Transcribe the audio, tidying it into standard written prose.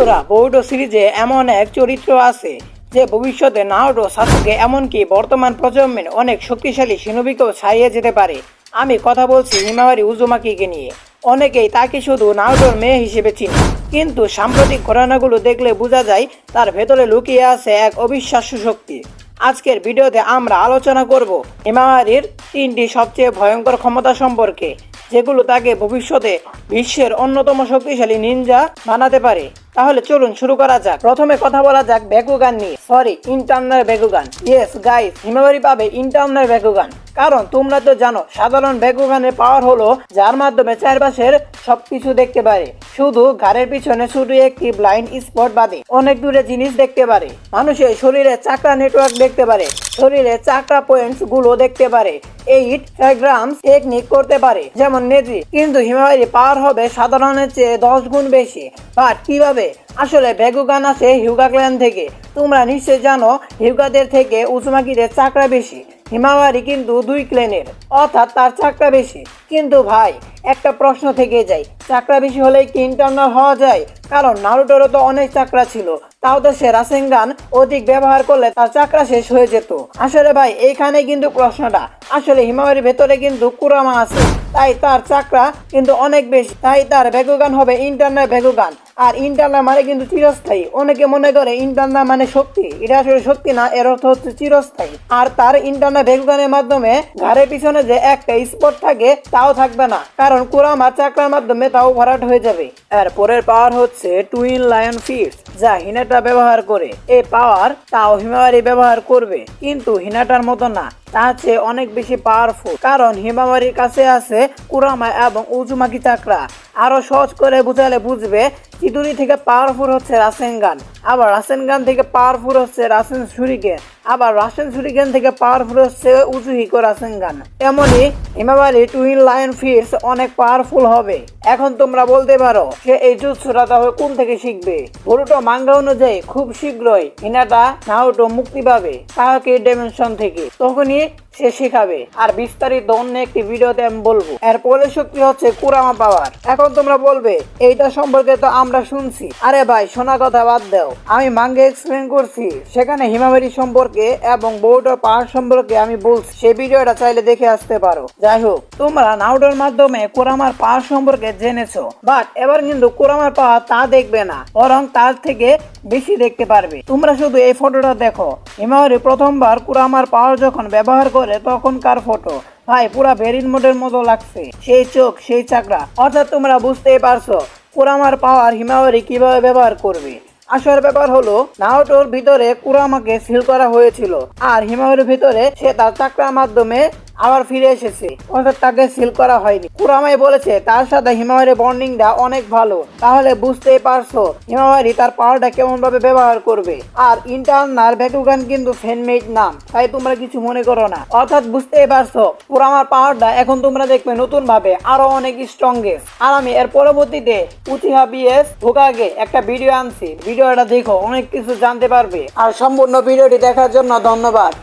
বন্ধুরা, বোর্ডো সিরিজে এমন এক চরিত্র আছে যে ভবিষ্যতে নারুটো, সাসুকে এমনকি বর্তমান প্রজন্মের অনেক শক্তিশালী শিনোবিকেও ছাড়িয়ে যেতে পারে। আমি কথা বলছি হিমাওয়ারি উজুমাকিকে নিয়ে। অনেকেই তাকে শুধু নারুটোর মেয়ে হিসেবে চিনে, কিন্তু সাম্প্রতিক ঘটনাগুলো দেখলে বোঝা যায় তার ভেতরে লুকিয়ে আছে এক অবিশ্বাস্য শক্তি। আজকের ভিডিওতে আমরা আলোচনা করব হিমাওয়ারির 3টি সবচেয়ে ভয়ঙ্কর ক্ষমতা সম্পর্কে, যেগুলো তাকে ভবিষ্যতে বিশ্বের অন্যতম শক্তিশালী নিনজা বানাতে পারে। তাহলে চলুন শুরু করা যাক। প্রথমে কথা বলা যাক ব্যাকুগান নিয়ে, ইন্টারনাল ব্যাকুগান। ইয়েস গাইস, হিমাওয়ারি পাবে ইন্টারনাল ব্যাকুগান। কারণ তোমরা তো জানো সাধারণ ব্যাকুগানের পাওয়ার হলো যার মাধ্যমে চারপাশের সবকিছু দেখতে পারে, শুধু ঘাড়ের পিছনে শুধু একটি ব্লাইন্ড স্পট বাদে অনেক দূরে জিনিস দেখতে পারে। মানুষের শরীরে চাকরা নেটওয়ার্ক দেখতে পারে, শরীরে চাকরা পয়েন্টস গুলো দেখতে পারে, 8 ডায়াগ্রামস টেকনিক করতে পারে যেমন নেজি। কিন্তু হিমাওয়ারি পাওয়ার হবে সাধারণের চেয়ে 10 গুণ বেশি। বাট কিভাবে? আসলে ব্যাকুগান আসে হিউগা ক্ল্যান থেকে। তোমরা নিশ্চয় জানো হিউগাদের থেকে উজুমাকিদের চাকরা বেশি। হিমাওয়ারি কিন্তু 2 ক্ল্যানের, অর্থাৎ তার চাকরা বেশি। কিন্তু ভাই, একটা প্রশ্ন থেকে যায়, চাকরা বেশি হলেই কি ইন্টারনাল হওয়া যায়? কারণ নারুটোরও তো অনেক চাকরা ছিল, তাও তো সে রাসেনগান অধিক ব্যবহার করলে তার চাকরা শেষ হয়ে যেত। আসলে ভাই, এইখানে কিন্তু প্রশ্নটা। আসলে হিমাওয়ারির ভেতরে কিন্তু কুরামা আছে, তাই তার চাকরা কিন্তু অনেক বেশি, তাই তার ব্যাকুগান হবে ইন্টারনাল ব্যাকুগান। আর ইন্টারনাল মানে কিন্তু চিরস্থায়ী। অনেকে মনে করে ইন্টারনাল মানে শক্তি, এটা আসলে শক্তি না, এর অর্থ হচ্ছে চিরস্থায়ী। আর তার ইন্টারনাল ব্যাকুগানের মাধ্যমে ঘাড়ের পিছনে যে একটা স্পট থাকে তাও থাকবে না, কারণ কুরামার চাকরার মাধ্যমে তাও ভরাট হয়ে যাবে। এর পরের পাওয়ার হচ্ছে টুইন লায়ন ফিস্ট, যা হিনাটা ব্যবহার করে। এই পাওয়ার তাও হিমাওয়ারি ব্যবহার করবে, কিন্তু হিনাটার মতো না, তার চেয়ে অনেক বেশি পাওয়ারফুল। কারণ হিমাওয়ারির কাছে আছে কুরামা এবং উজুমাকি চাকরা। আরো সহজ করে বুঝালে বুঝবে, চিদুরি থেকে পাওয়ারফুল হচ্ছে রাসেনগান, আবার রাসেনগান থেকে পাওয়ারফুল হচ্ছে রাসেন শুরিকেন, আবার রাসেন শুরিকেন থেকে পাওয়ারফুল হচ্ছে উজুহিকো রাসেনগান। এমনই হিমাওয়ারি টুইন লায়ন ফিস্ট অনেক পাওয়ারফুল হবে। এখন তোমরা বলতে পারো সে এই জুৎসুটা তাহলে কোন থেকে শিখবে? বরুটো মাঙ্গা অনুযায়ী খুব শীঘ্রই হিনাটা নারুটো মুক্তি পাবে কাহাকি ডাইমেনশন থেকে, তখনই সে শেখাবে। আর বিস্তারিত অন্য একটি ভিডিওতে আমি বলবো। এর পরের শক্তি হচ্ছে কুরামা পাওয়ার। এখন তোমরা বলবে এইটা সম্পর্কে তো আমরা শুনছি। আরে ভাই, শোনা কথা বাদ দাও, আমি মাঙ্গা এক্সপ্লেন করছি, সেখানে হিমাওয়ারি সম্পর্কে এবং বোর্ডোর পাওয়ার সম্পর্কে আমি বলছি। সেই ভিডিওটা চাইলে দেখে আসতে পারো। যাই হোক, তোমরা নারুটোর মাধ্যমে কুরামার পাওয়ার সম্পর্কে জেনেছো, বাট এবার কিন্তু কুরামার পাওয়ার তা দেখবে না, বরং তার থেকে বেশি দেখতে পারবে। তোমরা শুধু এই ফটোটা দেখো। হিমাওয়ারি প্রথমবার কুরামার পাওয়ার যখন ব্যবহার করে তখনকার ফটো। ভাই, পুরা ভেরিন মোডের মতো লাগছে, সেই চোখ, সেই চাকরা। অর্থাৎ তোমরা বুঝতেই পারছো কুরামার পাওয়ার হিমাওয়ারি কিভাবে ব্যবহার করবে। আসল ব্যাপার হলো নারুটোর ভিতরে কুরামাকে সিল করা হয়েছিল, আর হিমাওয়ারির ভিতরে সে তার চাকরার মাধ্যমে আবার ফিরে এসেছে, অর্থাৎ তাকে সিল করা হয়নি। কুরামাই বলেছে তার সাথে হিমাওয়ারির বন্ডিংটা অনেক ভালো। তাহলে বুঝতেই পারছো হিমাওয়ারি তার পাওয়ারটা কেমন ভাবে ব্যবহার করবে। আর ইন্টারনাল ব্যাকুগান কিন্তু ফ্যানমেড নাম, তাই তোমরা কিছু মনে করো না। অর্থাৎ বুঝতেই পারছো কুরামার পাওয়ারটা এখন তোমরা দেখবে নতুন ভাবে আরো অনেক স্ট্রংগেস্ট। আর আমি এর পরবর্তীতে উচিহা বিএস হোকাগে একটা ভিডিও আনছি, ভিডিওটা দেখো, অনেক কিছু জানতে পারবে। আর সম্পূর্ণ ভিডিওটি দেখার জন্য ধন্যবাদ।